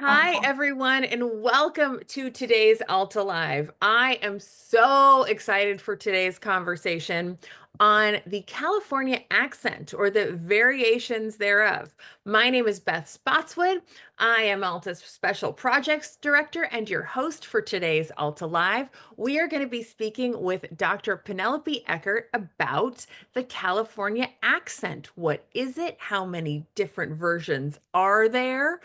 Hi, everyone, and welcome to today's Alta Live. I am so excited for today's conversation on the California accent or the variations thereof. My name is Beth Spotswood. I am Alta's Special Projects Director and your host for today's Alta Live. We are going to be speaking with Dr. Penelope Eckert about the California accent. What is it? How many different versions are there?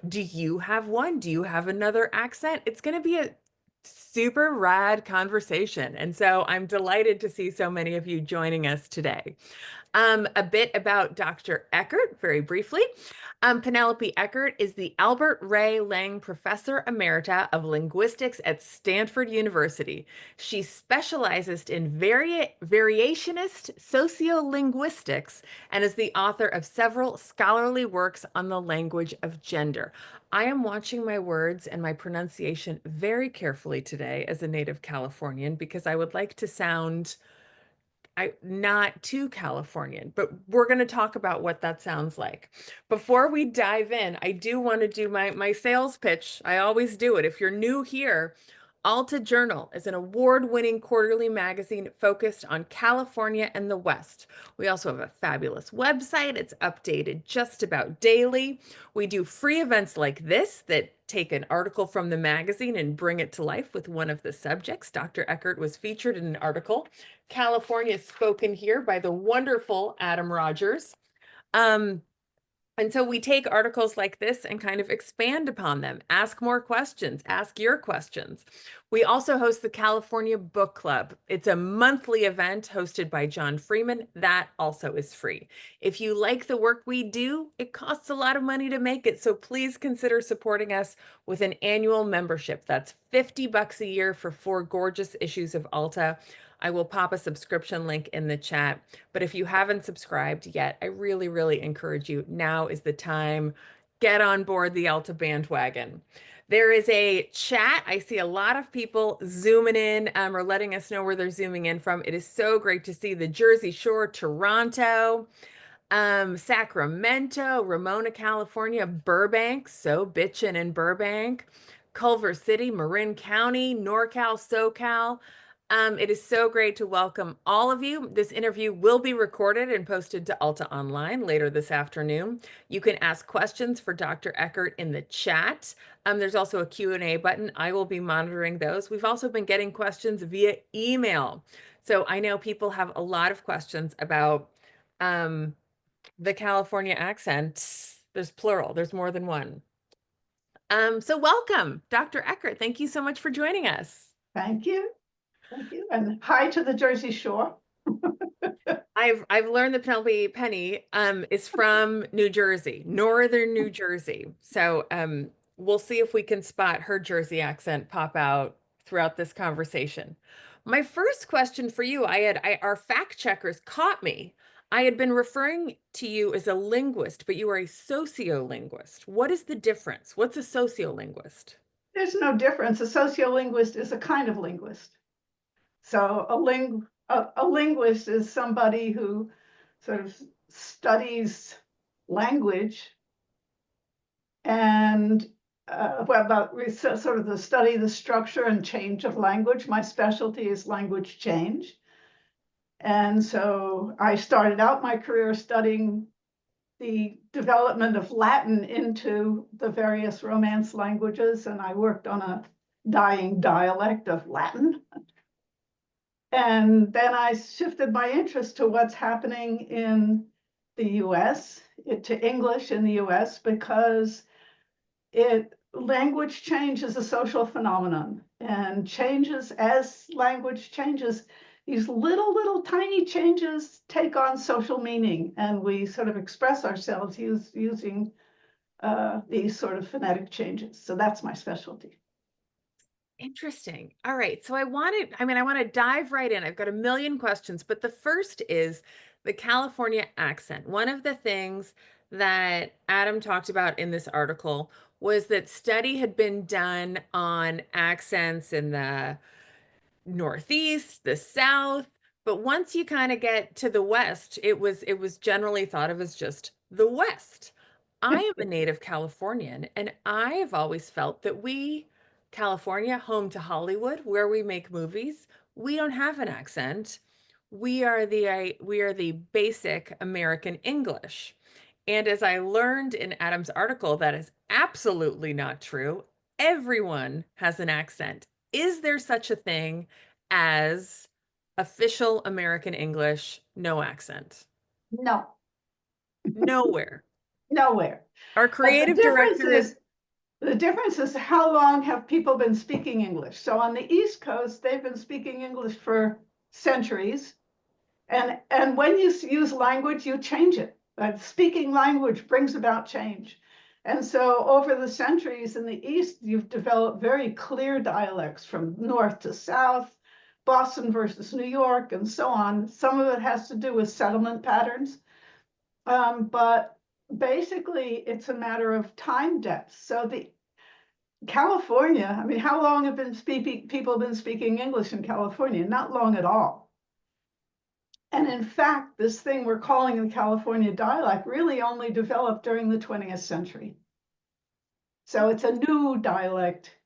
Do you have one? Do you have another accent? It's going to be a super rad conversation. And so I'm delighted to see so many of you joining us today. A bit about Dr. Eckert, very briefly. Penelope Eckert is the Albert Ray Lang Professor Emerita of Linguistics at Stanford University. She specializes in variationist sociolinguistics and is the author of several scholarly works on the language of gender. I am watching my words and my pronunciation very carefully today as a native Californian because I would like to sound not too Californian, but we're going to talk about what that sounds like. Before we dive in, I do want to do my sales pitch. I always do it. If you're new here, Alta Journal is an award-winning quarterly magazine focused on California and the West. We also have a fabulous website. It's updated just about daily. We do free events like this that take an article from the magazine and bring it to life with one of the subjects. Dr. Eckert was featured in an article, California Spoken Here, by the wonderful Adam Rogers. And so we take articles like this and kind of expand upon them, ask more questions, ask your questions. We also host the California Book Club. It's a monthly event hosted by John Freeman. That also is free. If you like the work we do, it costs a lot of money to make it, so please consider supporting us with an annual membership. That's $50 a year for 4 gorgeous issues of Alta. I will pop a subscription link in the chat. But if you haven't subscribed yet, I really, really encourage you. Now is the time. Get on board the Alta bandwagon. There is a chat. I see a lot of people zooming in or letting us know where they're zooming in from. It is so great to see the Jersey Shore, Toronto, Sacramento, Ramona, California, Burbank, so bitchin' in Burbank, Culver City, Marin County, NorCal, SoCal. It is so great to welcome all of you. This interview will be recorded and posted to Alta Online later this afternoon. You can ask questions for Dr. Eckert in the chat. There's also a Q&A button. I will be monitoring those. We've also been getting questions via email. So I know people have a lot of questions about the California accent. There's plural, there's more than one. So welcome, Dr. Eckert. Thank you so much for joining us. Thank you. Thank you. And hi to the Jersey Shore. I've learned that Penelope Penny is from New Jersey, northern New Jersey. So we'll see if we can spot her Jersey accent pop out throughout this conversation. My first question for you, our fact checkers caught me. I had been referring to you as a linguist, but you are a sociolinguist. What is the difference? What's a sociolinguist? There's no difference. A sociolinguist is a kind of linguist. So a linguist is somebody who sort of studies language and sort of the structure and change of language. My specialty is language change. And so I started out my career studying the development of Latin into the various Romance languages, and I worked on a dying dialect of Latin. And then I shifted my interest to what's happening in the US, to English in the US, because language change is a social phenomenon, and changes as language changes, these little tiny changes take on social meaning, and we sort of express ourselves using these sort of phonetic changes. So that's my specialty. Interesting. All right. So I want to dive right in. I've got a million questions, but the first is the California accent. One of the things that Adam talked about in this article was that study had been done on accents in the Northeast, the South, but once you kind of get to the West, it was generally thought of as just the West. I am a native Californian, and I have always felt that we, California, home to Hollywood, where we make movies, we don't have an accent. We are the basic American English. And as I learned in Adam's article, that is absolutely not true. Everyone has an accent. Is there such a thing as official American English, no accent? No, Nowhere. nowhere. Our But creative director is the difference is how long have people been speaking English? So on the East Coast, they've been speaking English for centuries. And when you use language, you change it. Speaking language brings about change. And so over the centuries in the East, you've developed very clear dialects from north to south, Boston versus New York, and so on. Some of it has to do with settlement patterns. But basically, it's a matter of time depth. So the California, I mean, how long have people been speaking English in California? Not long at all. And in fact, this thing we're calling the California dialect really only developed during the 20th century. So it's a new dialect.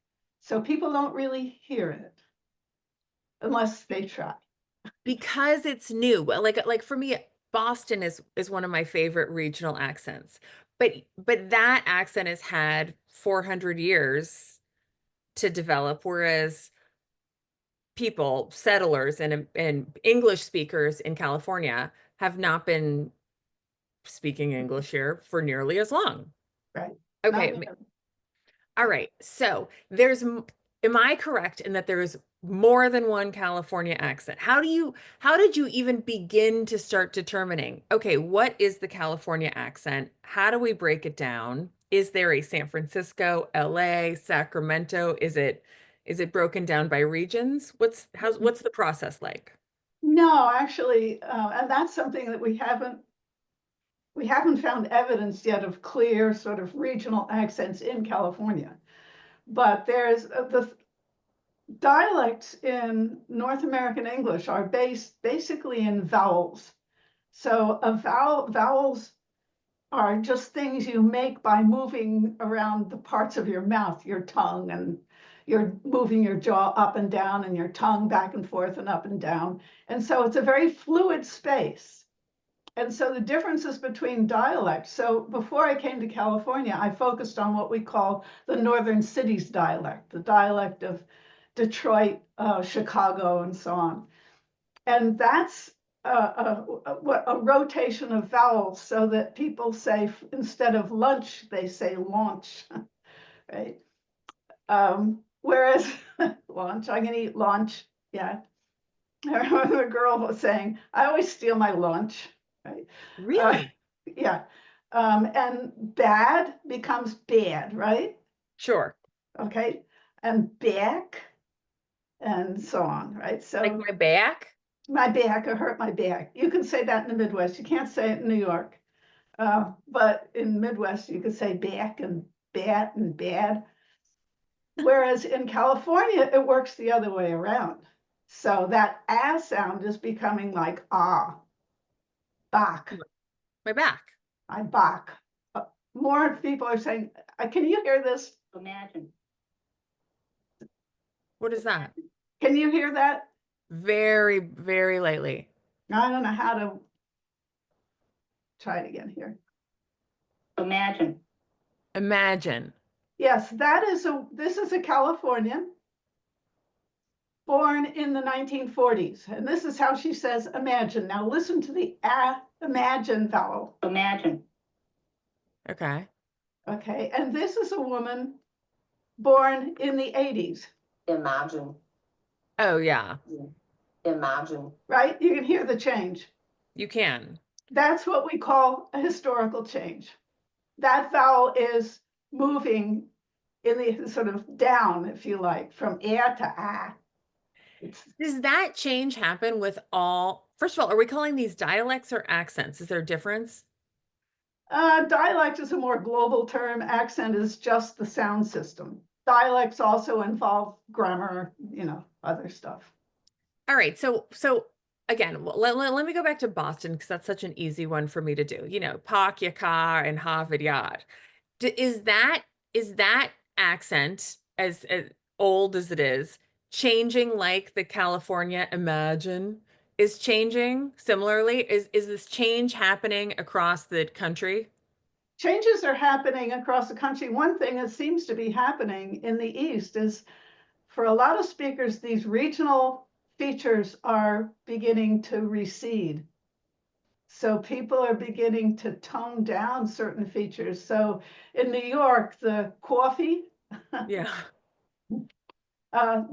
So people don't really hear it unless they try. because it's new. Like for me, Boston is one of my favorite regional accents. But that accent has had 400 years to develop, whereas people, settlers and English speakers in California have not been speaking English here for nearly as long. Right? Not Okay, really. all right. So am I correct in that there's more than one California accent? How did you even begin to start determining, okay, what is the California accent? How do we break it down? Is there a San Francisco, LA, Sacramento? Is it broken down by regions? What's the process like? No, actually, and that's something that we haven't found evidence yet of clear sort of regional accents in California. But there's the dialects in North American English are based basically in vowels. So vowels are just things you make by moving around the parts of your mouth, your tongue, and you're moving your jaw up and down and your tongue back and forth and up and down. And so it's a very fluid space. And so the differences between dialects. So before I came to California, I focused on what we call the Northern Cities dialect, the dialect of Detroit, Chicago, and so on. And that's a rotation of vowels so that people say, instead of lunch, they say launch, right? Whereas lunch, I'm going to eat lunch. Yeah. I remember the girl was saying, I always steal my lunch, right? Uh, Really? yeah. And bad becomes bad, right? Sure. Okay. And back and so on, right? Like So my back? my back, I hurt my back. You can say that in the Midwest. You can't say it in New York. But in Midwest, you could say back and bat and bad. Whereas in California, it works the other way around. So that ah sound is becoming like ah, bach, My back. I bach. More people are saying, can you hear this? Imagine. What is that? Can you hear that? Very, very lightly. I don't know how to try it again here. Imagine. Imagine. Yes, this is a Californian born in the 1940s. And this is how she says imagine. Now listen to the imagine vowel. Imagine. Okay. Okay. And this is a woman born in the 80s. Imagine. Oh, yeah. Imagine. Right? You can hear the change. You can. That's what we call a historical change. That vowel is moving in the sort of down, if you like, from air to ah. Does that change happen with all? First of all, are we calling these dialects or accents? Is there a difference? Dialect is a more global term. Accent is just the sound system. Dialects also involve grammar, other stuff. All right. So again, let me go back to Boston because that's such an easy one for me to do. You know, park your car and Harvard Yard. Is that accent as old as it is changing like the California imagine is changing similarly? Is this change happening across the country? Changes are happening across the country. One thing that seems to be happening in the East is for a lot of speakers, these regional features are beginning to recede. So people are beginning to tone down certain features. So in New York, the coffee, Yeah.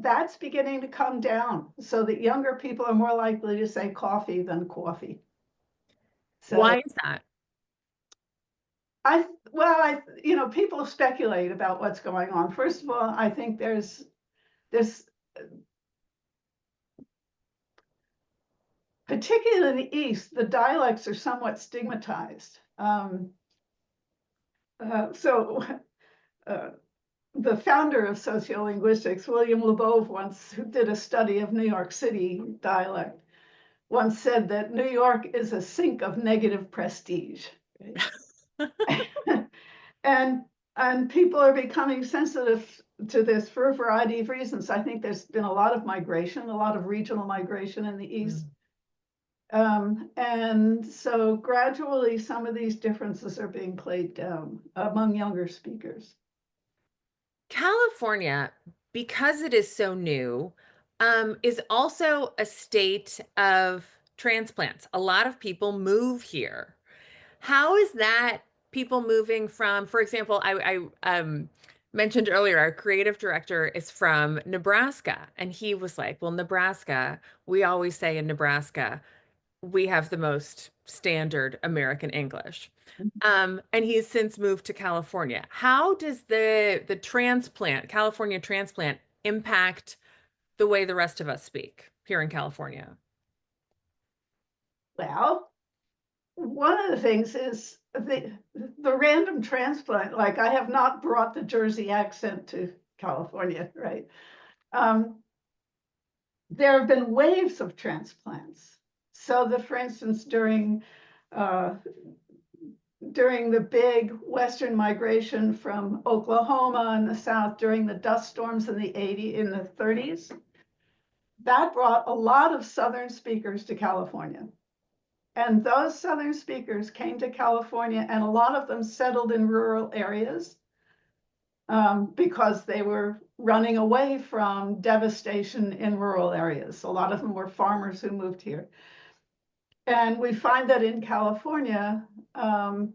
that's beginning to come down so that younger people are more likely to say coffee than coffee. So Why is that? people speculate about what's going on. First of all, I think there's particularly in the East, the dialects are somewhat stigmatized. So the founder of sociolinguistics, William Labov, who did a study of New York City dialect, once said that New York is a sink of negative prestige. Right? and people are becoming sensitive to this for a variety of reasons. I think there's been a lot of migration, a lot of regional migration in the East. And so gradually some of these differences are being played down among younger speakers. California, because it is so new, is also a state of transplants. A lot of people move here. How is that people moving from, for example, I mentioned earlier, our creative director is from Nebraska, and he was like, well, Nebraska, we always say in Nebraska, we have the most standard American English. And he's since moved to California. How does the transplant, California transplant, impact the way the rest of us speak here in California? Well, one of the things is the random transplant, like I have not brought the Jersey accent to California, right? There have been waves of transplants. So that, for instance, during the big Western migration from Oklahoma in the South during the dust storms in the 30s, that brought a lot of Southern speakers to California. And those Southern speakers came to California, and a lot of them settled in rural areas because they were running away from devastation in rural areas. A lot of them were farmers who moved here. And we find that in California, so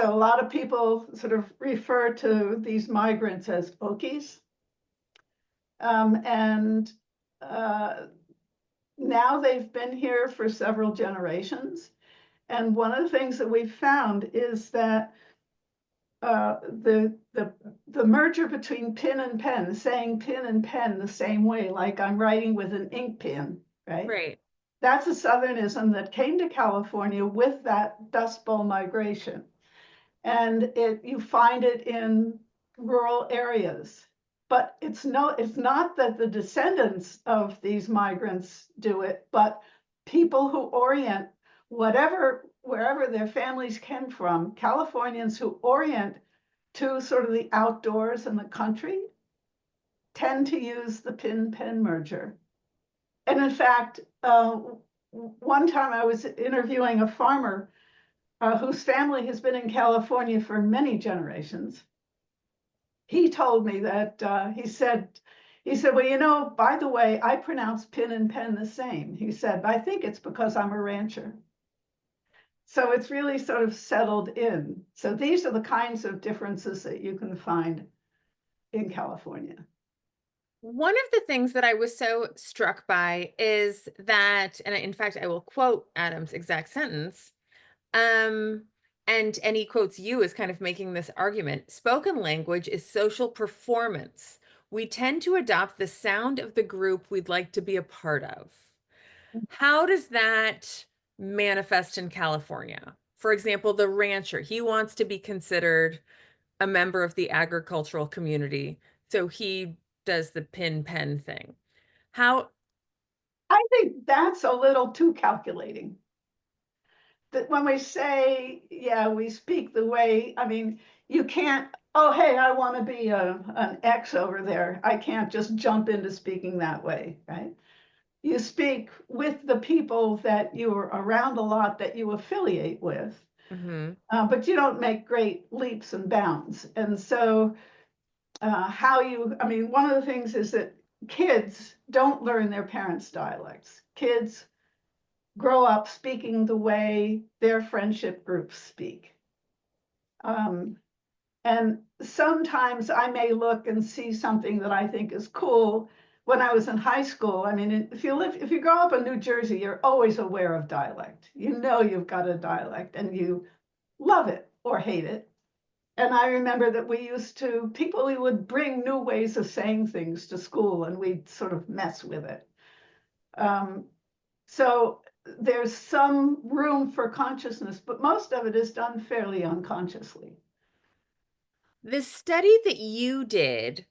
a lot of people sort of refer to these migrants as Okies. And now they've been here for several generations. And one of the things that we've found is that the merger between pin and pen, saying pin and pen the same way, like I'm writing with an ink pen, right? Right. That's a Southernism that came to California with that Dust Bowl migration. And you find it in rural areas. But it's not that the descendants of these migrants do it, but people who orient wherever their families came from, Californians who orient to sort of the outdoors and the country tend to use the pin-pen merger. And in fact, one time I was interviewing a farmer whose family has been in California for many generations. He told me that he said, well, by the way, I pronounce pin and pen the same. He said, I think it's because I'm a rancher. So it's really sort of settled in. So these are the kinds of differences that you can find in California. One of the things that I was so struck by is that, and in fact, I will quote Adam's exact sentence, and he quotes you as kind of making this argument. Spoken language is social performance. We tend to adopt the sound of the group we'd like to be a part of. How does that manifest in California? For example, the rancher, he wants to be considered a member of the agricultural community, so he does the pin pen thing. How I think that's a little too calculating. That when we say, yeah, we speak the way, I mean, you can't, oh, hey, I want to be an X over there. I can't just jump into speaking that way, right? You speak with the people that you're around a lot, that you affiliate with, Mm-hmm. but you don't make great leaps and bounds. And so I mean, one of the things is that kids don't learn their parents' dialects. Kids grow up speaking the way their friendship groups speak. And sometimes I may look and see something that I think is cool. When I was in high school, I mean, if you grow up in New Jersey, you're always aware of dialect. You know you've got a dialect and you love it or hate it. And I remember that we would bring new ways of saying things to school and we'd sort of mess with it. So there's some room for consciousness, but most of it is done fairly unconsciously. The study that you did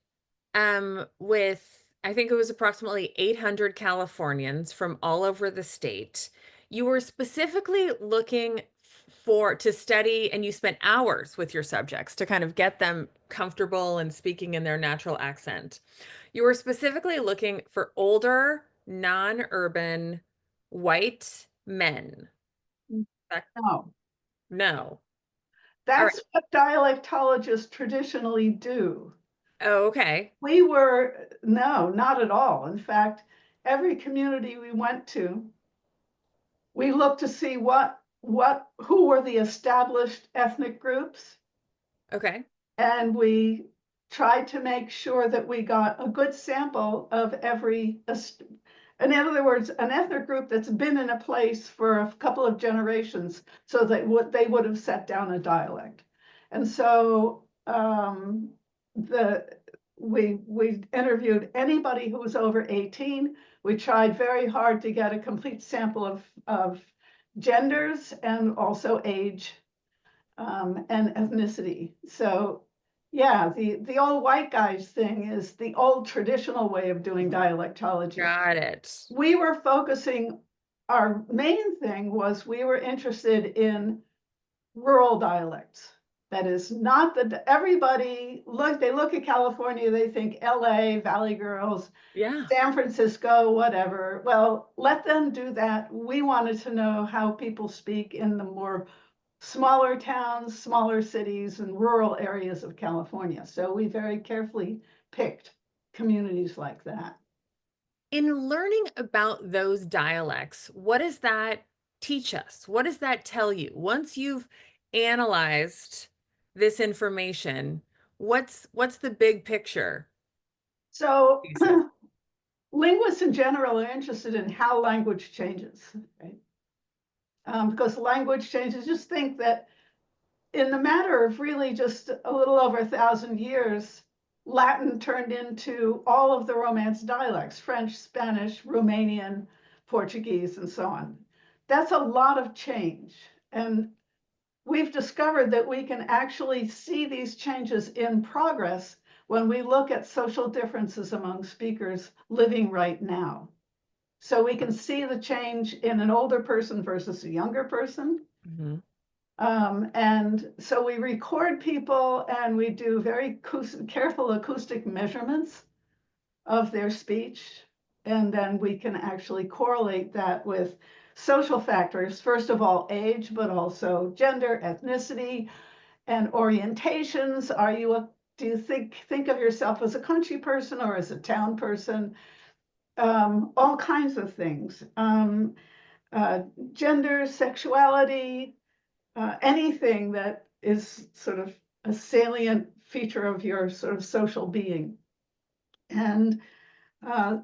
with, I think it was approximately 800 Californians from all over the state, you were specifically looking to study, and you spent hours with your subjects to kind of get them comfortable and speaking in their natural accent. You were specifically looking for older, non-urban, white men. No, No. All right. that's what dialectologists traditionally do. Oh, okay. No, not at all. In fact, every community we went to, we looked to see who were the established ethnic groups, Okay. and we tried to make sure that we got a good sample of every, in other words, an ethnic group that's been in a place for a couple of generations, so that they would have set down a dialect. And so we interviewed anybody who was over 18. We tried very hard to get a complete sample of genders and also age and ethnicity. So yeah, the old white guys thing is the old traditional way of doing dialectology. Got it. We were focusing, our main thing was we were interested in rural dialects. That is not that they look at California, they think LA, Valley Girls, Yeah. San Francisco, whatever. Well, let them do that. We wanted to know how people speak in the more smaller towns, smaller cities, and rural areas of California. So we very carefully picked communities like that. In learning about those dialects, what does that teach us? What does that tell you? Once you've analyzed this information, what's the big picture So thesis? linguists in general are interested in how language changes, right? Because language changes, just think that in the matter of really just a little over 1,000 years, Latin turned into all of the Romance dialects, French, Spanish, Romanian, Portuguese, and so on. That's a lot of change. And we've discovered that we can actually see these changes in progress when we look at social differences among speakers living right now. So we can see the change in an older person versus a younger person. Mhm. And so we record people and we do very careful acoustic measurements of their speech. And then we can actually correlate that with social factors. First of all, age, but also gender, ethnicity, and orientations. Do you think of yourself as a country person or as a town person? All kinds of things. Gender, sexuality, anything that is sort of a salient feature of your sort of social being. And uh,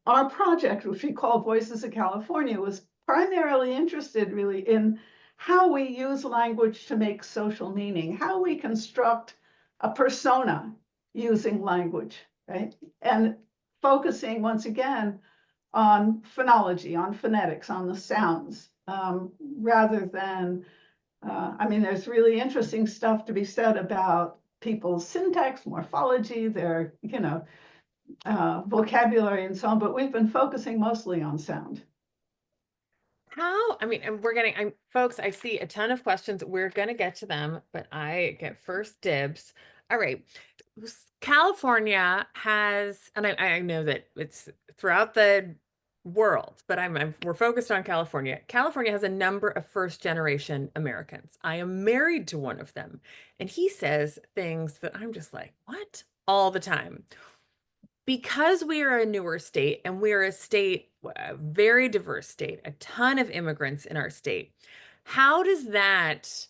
our project, which we call Voices of California, was primarily interested really in how we use language to make social meaning, how we construct a persona using language, right? And focusing once again on phonology, on phonetics, on the sounds, rather than, I mean, there's really interesting stuff to be said about people's syntax, morphology, their, vocabulary and so on, but we've been focusing mostly on sound. I mean, and folks, I see a ton of questions. We're going to get to them, but I get first dibs. All right. California has, and I know that it's throughout the world, but we're focused on California. California has a number of first generation Americans. I am married to one of them, and he says things that I'm just like, what? All the time. Because we are a newer state and we're a state, a very diverse state, a ton of immigrants in our state, how does that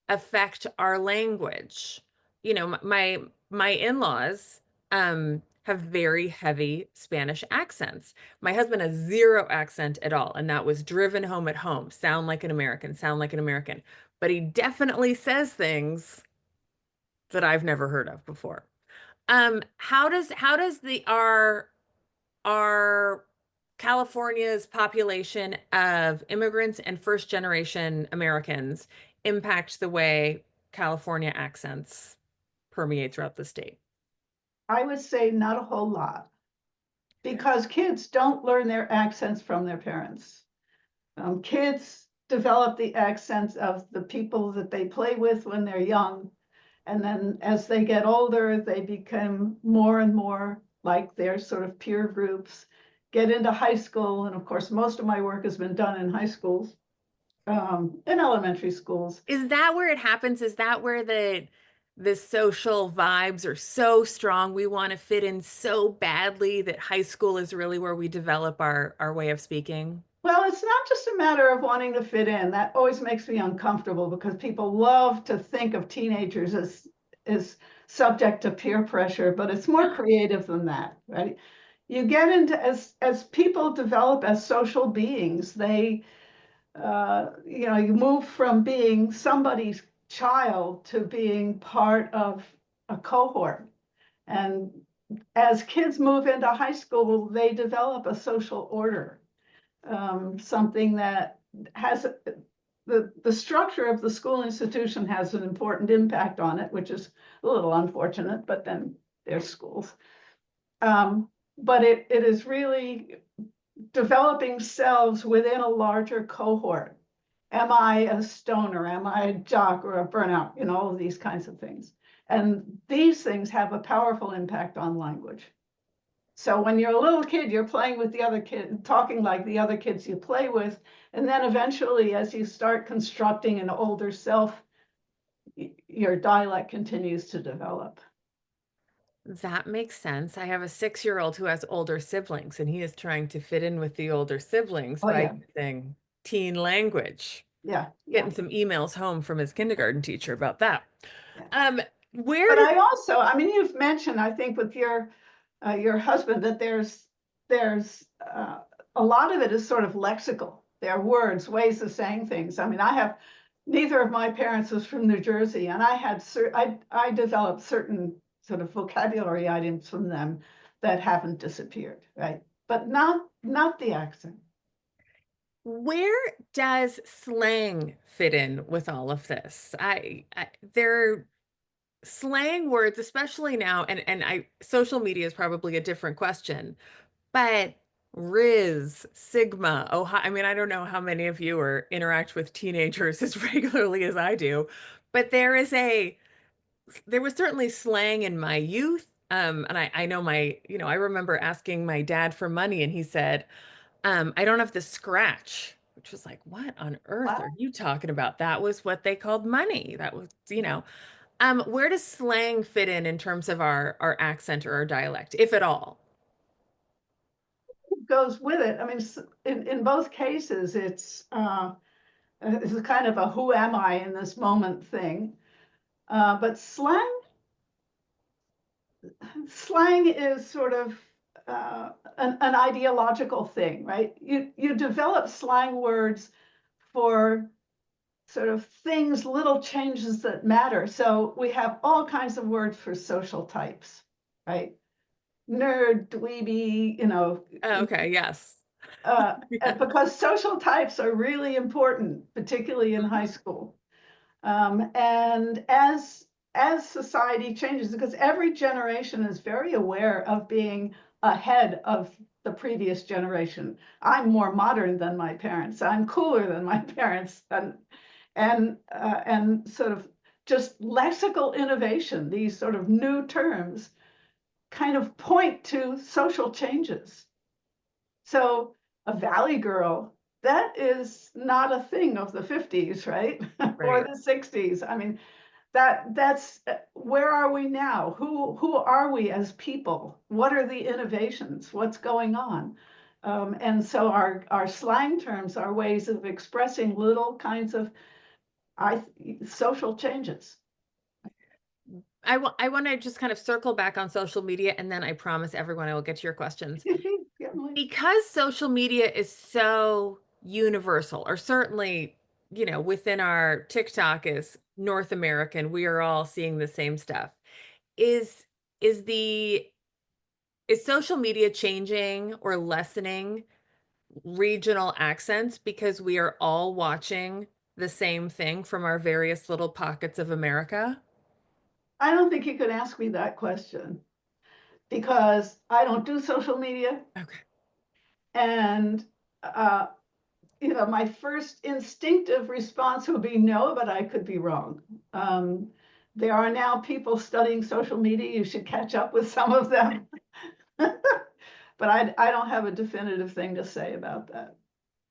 affect our language? You know, my in-laws have very heavy Spanish accents. My husband has zero accent at all, and that was driven home at home. Sound like an American, sound like an American. But he definitely says that I've never heard of before. How does our California's population of immigrants and first generation Americans impact the way California accents permeate throughout the state? I would say not a whole lot, because kids don't learn their accents from their parents. Kids develop the accents of the people that they play with when they're young. And then as they get older, they become more and more like their sort of peer groups, get into high school. And of course, most of my work has been done in high schools, in elementary schools. Is that where it happens? Is that where the social vibes are so strong? We want to fit in so badly that high school is really where we develop our way of speaking? Well, it's not just a matter of wanting to fit in. That always makes me uncomfortable, because people love to think of teenagers as subject to peer pressure, but it's more creative than that, right? You get into, as people develop as social beings, they you move from being somebody's child to being part of a cohort. And as kids move into high school, they develop a social order, something that has the structure of the school institution has an important impact on it, which is a little unfortunate, but then there's schools. But it is really developing selves within a larger cohort. Am I a stoner? Am I a jock or a burnout? All of these kinds of things. And these things have a powerful impact on language. So when you're a little kid, you're playing with the other kid, talking like the other kids you play with. And then eventually, as you start constructing an older self, your dialect continues to develop. That makes sense. I have a 6-year-old who has older siblings, and he is trying to fit in with the older siblings Oh, by yeah. using teen language. Yeah. Getting some emails home from his kindergarten teacher about that. Yeah. Where But did I mean, you've mentioned, I think, with your husband, that there's a lot of it is sort of lexical. There are words, ways of saying things. I mean, neither of my parents was from New Jersey, and I developed certain sort of vocabulary items from them that haven't disappeared, right? But not the accent. where does slang fit in with all of this? There slang words, especially now, and social media is probably a different question, but Riz, Sigma, Ohio. I mean, I don't know how many of you interact with teenagers as regularly as I do, but there was certainly slang in my youth. And I know I remember asking my dad for money, and he said, I don't have the scratch, which was like, what on earth Wow. are you talking about? That was what they called money. That was. Where does slang fit in terms of our accent or our dialect, if at all? Goes with it. I mean, in both cases, it's a kind of a who am I in this moment thing. But slang is sort of an ideological thing, right? You develop slang words for sort of things, little changes that matter. So we have all kinds of words for social types, right? Nerd, dweeby, Oh, okay, yes. because social types are really important, particularly in high school. And as as society changes, because every generation is very aware of being ahead of the previous generation. I'm more modern than my parents. I'm cooler than my parents, and sort of just lexical innovation. These sort of new terms kind of point to social changes. So a valley girl, that is not a thing of the 50s, right? Or Right. the 60s. I mean, that's where are we now? Who are we as people? What are the innovations? What's going on? And so our slang terms are ways of expressing little kinds of social changes. I want to just kind of circle back on social media, and then I promise everyone I will get to your questions. Because social media is so universal, or certainly, within our TikTok is North American, we are all seeing the same stuff. Is is the is social media changing or lessening regional accents because we are all watching the same thing from our various little pockets of America? I don't think you could ask me that question because I don't do social media, Okay. and uh, my first instinctive response would be no, but I could be wrong. There are now people studying social media. You should catch up with some of them. But I don't have a definitive thing to say about that.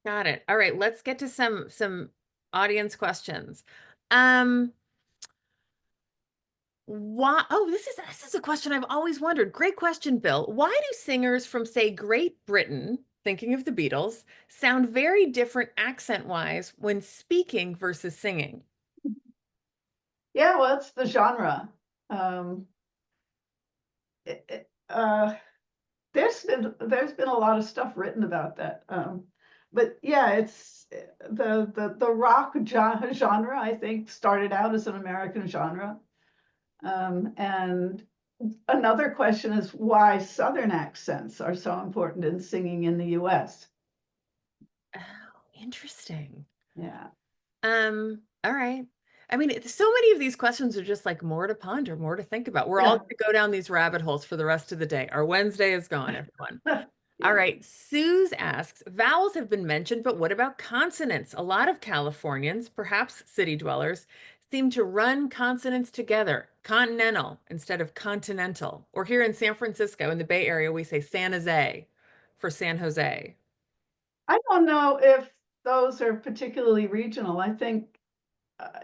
Got it. All right, let's get to some audience questions. Um, why this is a question I've always wondered. Great question, Bill. Why do singers from, say, Great Britain, thinking of the Beatles, sound very different accent-wise when speaking versus singing? Yeah, well, it's the genre. Um, it, it, uh, there's been a lot of stuff written about that. But yeah, it's the rock genre, I think, started out as an American genre. And another question is why Southern accents are so important in singing in the US. Oh, interesting. Yeah. All right. I mean, so many of these questions are just like more to ponder, more to think about. We're all Yeah. going to go down these rabbit holes for the rest of the day. Our Wednesday is gone, everyone. All Yeah. right. Suze asks, vowels have been mentioned, but what about consonants? A lot of Californians, perhaps city dwellers, seem to run consonants together, continental instead of continental. Or here in San Francisco, in the Bay Area, we say San Jose for San Jose. I don't know if those are particularly regional. I think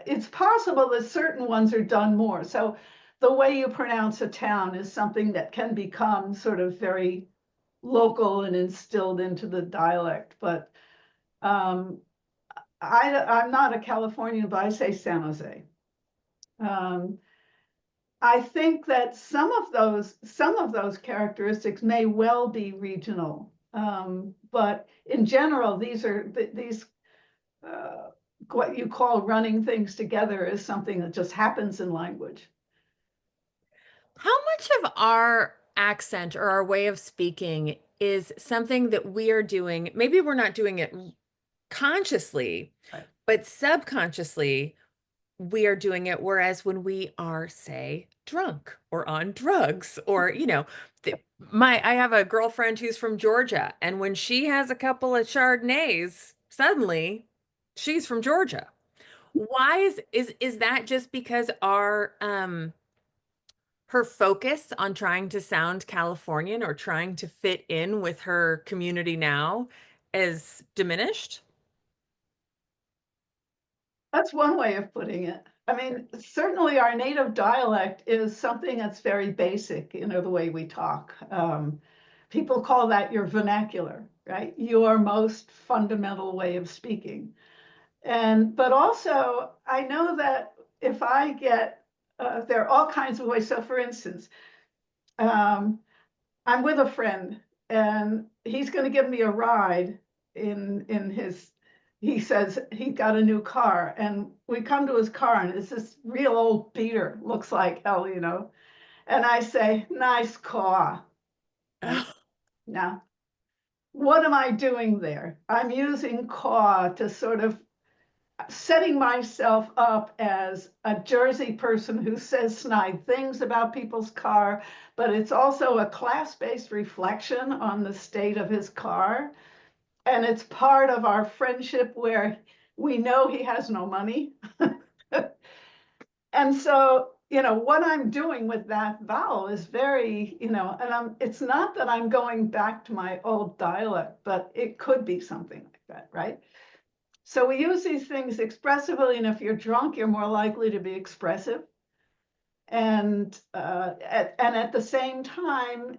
it's possible that certain ones are done more. So the way you pronounce a town is something that can become sort of very local and instilled into the dialect. But um, I'm not a Californian, but I say San Jose. Um, I think that some of those characteristics may well be regional, but in general, these what you call running things together is something that just happens in language. How much of our accent or our way of speaking is something that we are doing? Maybe we're not doing it consciously, Right. but subconsciously we are doing it. Whereas when we are, say, drunk or on drugs, or, I have a girlfriend who's from Georgia, and when she has a couple of Chardonnays, suddenly she's from Georgia. Why is that just because our her focus on trying to sound Californian or trying to fit in with her community now is diminished? That's one way of putting it. I mean, certainly our native dialect is something that's very basic, the way we talk. People call that your vernacular, right? Your most fundamental way of speaking. But also, I know that if I get, there are all kinds of ways. So for instance, um, I'm with a friend and he's going to give me a ride in his, he says he got a new car, and we come to his car and it's this real old beater, looks like hell. And I say, nice car, right? Now, what am I doing there? I'm using car to sort of setting myself up as a Jersey person who says snide things about people's car, but it's also a class-based reflection on the state of his car. And it's part of our friendship where we know he has no money. And so, what I'm doing with that vowel is very, and it's not that I'm going back to my old dialect, but it could be something like that, right? So we use these things expressively, and if you're drunk, you're more likely to be expressive. And at the same time,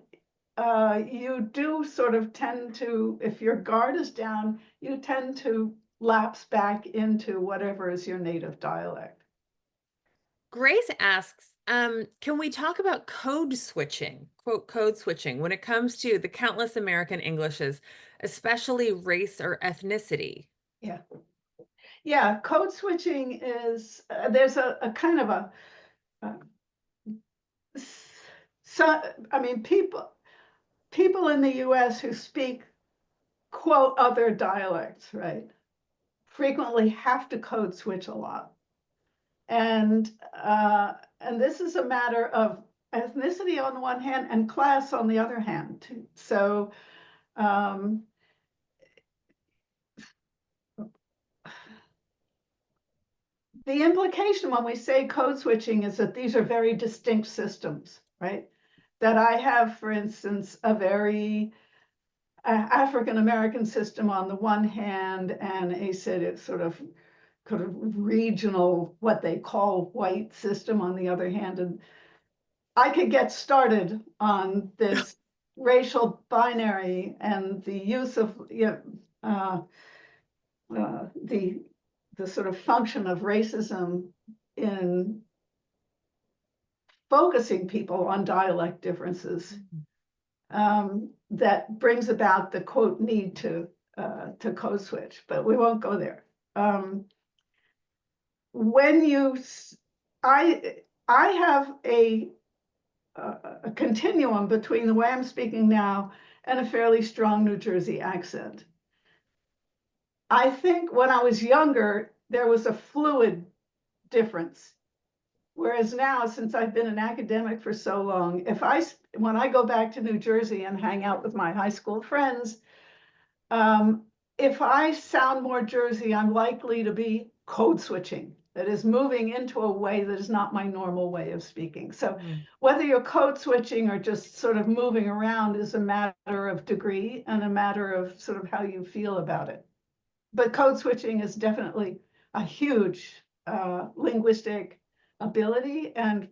you do sort of tend to, if your guard is down, you tend to lapse back into whatever is your native dialect. Grace asks, can we talk about code switching, quote, code switching, when it comes to the countless American Englishes, especially race or ethnicity? Yeah. Yeah, code switching is, there's a kind of a, so, I mean, people in the US who speak, quote, other dialects, right, frequently have to code switch a lot. And this is a matter of ethnicity on the one hand and class on the other hand, too. So the implication when we say code switching is that these are very distinct systems, right? That I have, for instance, a very African-American system on the one hand and a sort of regional, what they call white system on the other hand. And I could get started on this racial binary and the use of the sort of function of racism in focusing people on dialect differences, that brings about the quote need to code switch, but we won't go there. When you, I have a continuum between the way I'm speaking now and a fairly strong New Jersey accent. I think when I was younger, there was a fluid difference. Whereas now, since I've been an academic for so long, when I go back to New Jersey and hang out with my high school friends, if I sound more Jersey, I'm likely to be code switching. That is moving into a way that is not my normal way of speaking. So whether you're code switching or just sort of moving around is a matter of degree and a matter of sort of how you feel about it. But code switching is definitely a huge linguistic ability and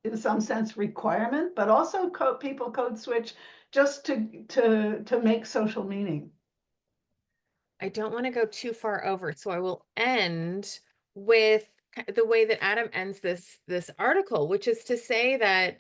in some sense requirement, but also people code switch just to make social meaning. I don't want to go too far over, so I will end with the way that Adam ends this article, which is to say that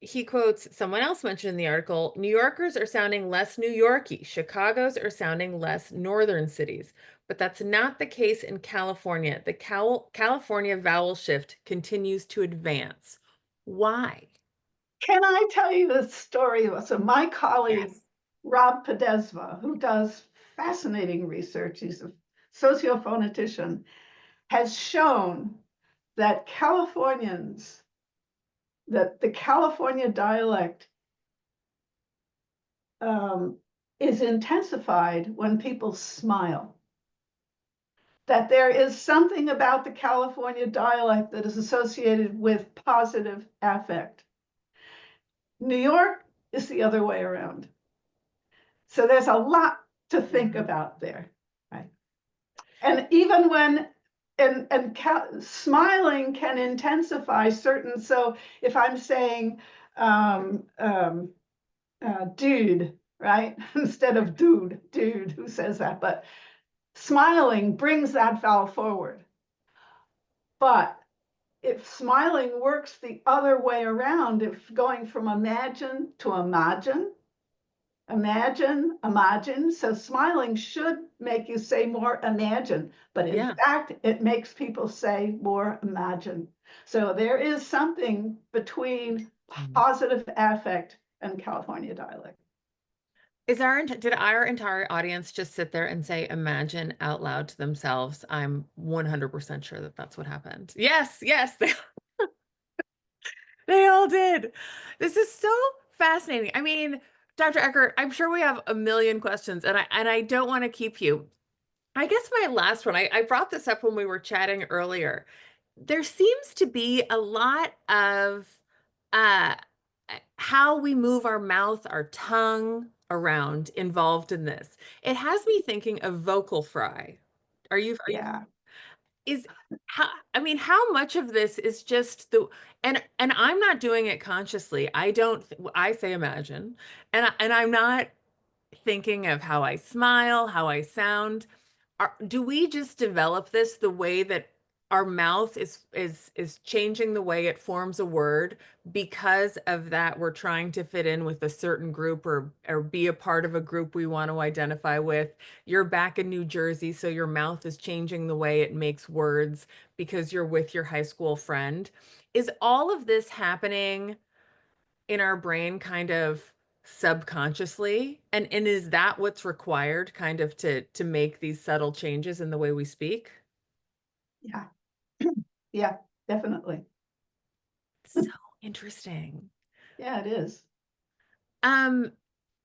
he quotes someone else mentioned in the article, New Yorkers are sounding less New Yorky, Chicago's are sounding less northern cities, but that's not the case in California. The California vowel shift continues to advance. Why? Can I tell you the story? So my colleague, Yes. Rob Podesva, who does fascinating research, he's a sociophonetician, has shown that that the California dialect is intensified when people smile. That there is something about the California dialect that is associated with positive affect. New York is the other way around. So there's a lot to think about there, right? And even when smiling can intensify certain. So if I'm saying dude, right, instead of dude, who says that? But smiling brings that vowel forward. But if smiling works the other way around, if going from imagine to imagine, so smiling should make you say more imagine, but in fact, it makes people say more imagine. So there is something between positive affect and California dialect. Did our entire audience just sit there and say imagine out loud to themselves? I'm 100% sure that that's what happened. Yes, yes, they all did. This is so fascinating. I mean, Dr. Eckert, I'm sure we have a million questions, and I don't want to keep you. I guess my last one, I brought this up when we were chatting earlier. There seems to be a lot of uh, how we move our mouth, our tongue around involved in this. It has me thinking of vocal fry. Are you Yeah, is how I mean, how much of this is just and I'm not doing it consciously. I say imagine, and I'm not thinking of how I smile, how I sound. Do we just develop this the way that our mouth is changing the way it forms a word because of that we're trying to fit in with a certain group or be a part of a group we want to identify with? You're back in New Jersey, so your mouth is changing the way it makes words because you're with your high school friend. Is all of this happening in our brain kind of subconsciously? And is that what's required kind of to make these subtle changes in the way we speak? yeah, yeah, definitely. So interesting. Yeah, it is. Um,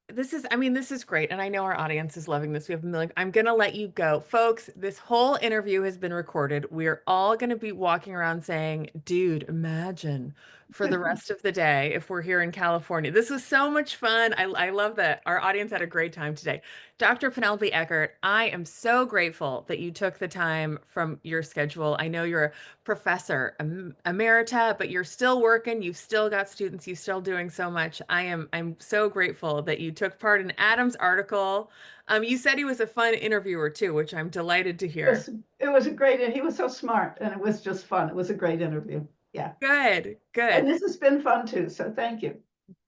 this is great. And I know our audience is loving this. We have a million. I'm going to let you go. Folks, this whole interview has been recorded. We're all going to be walking around saying, dude, imagine for the rest of the day if we're here in California. This was so much fun. I love that our audience had a great time today. Dr. Penelope Eckert, I am so grateful that you took the time from your schedule. I know you're a professor emerita, but you're still working. You've still got students. You're still doing so much. I'm so grateful that you took part in Adam's article. You said he was a fun interviewer too, which I'm delighted to hear. It was a great, and he was so smart, and it was just fun. It was a great interview. Yeah. Good, And good. this has been fun too, so thank you.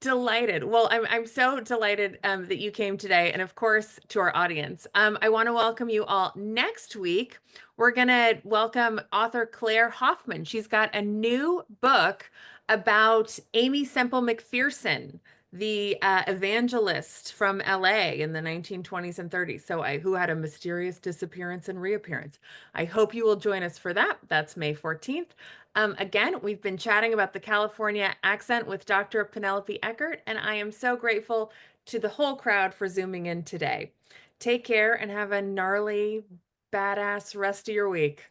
Delighted. Well, I'm so delighted that you came today, and of course to our audience. I want to welcome you all. Next week, we're gonna welcome author Claire Hoffman. She's got a new book about Amy Semple McPherson, the evangelist from LA in the 1920s and 30s. Who had a mysterious disappearance and reappearance. I hope you will join us for that. That's May 14th. Again, we've been chatting about the California accent with Dr. Penelope Eckert, and I am so grateful to the whole crowd for zooming in today. Take care and have a gnarly, badass rest of your week.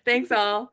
Thanks all.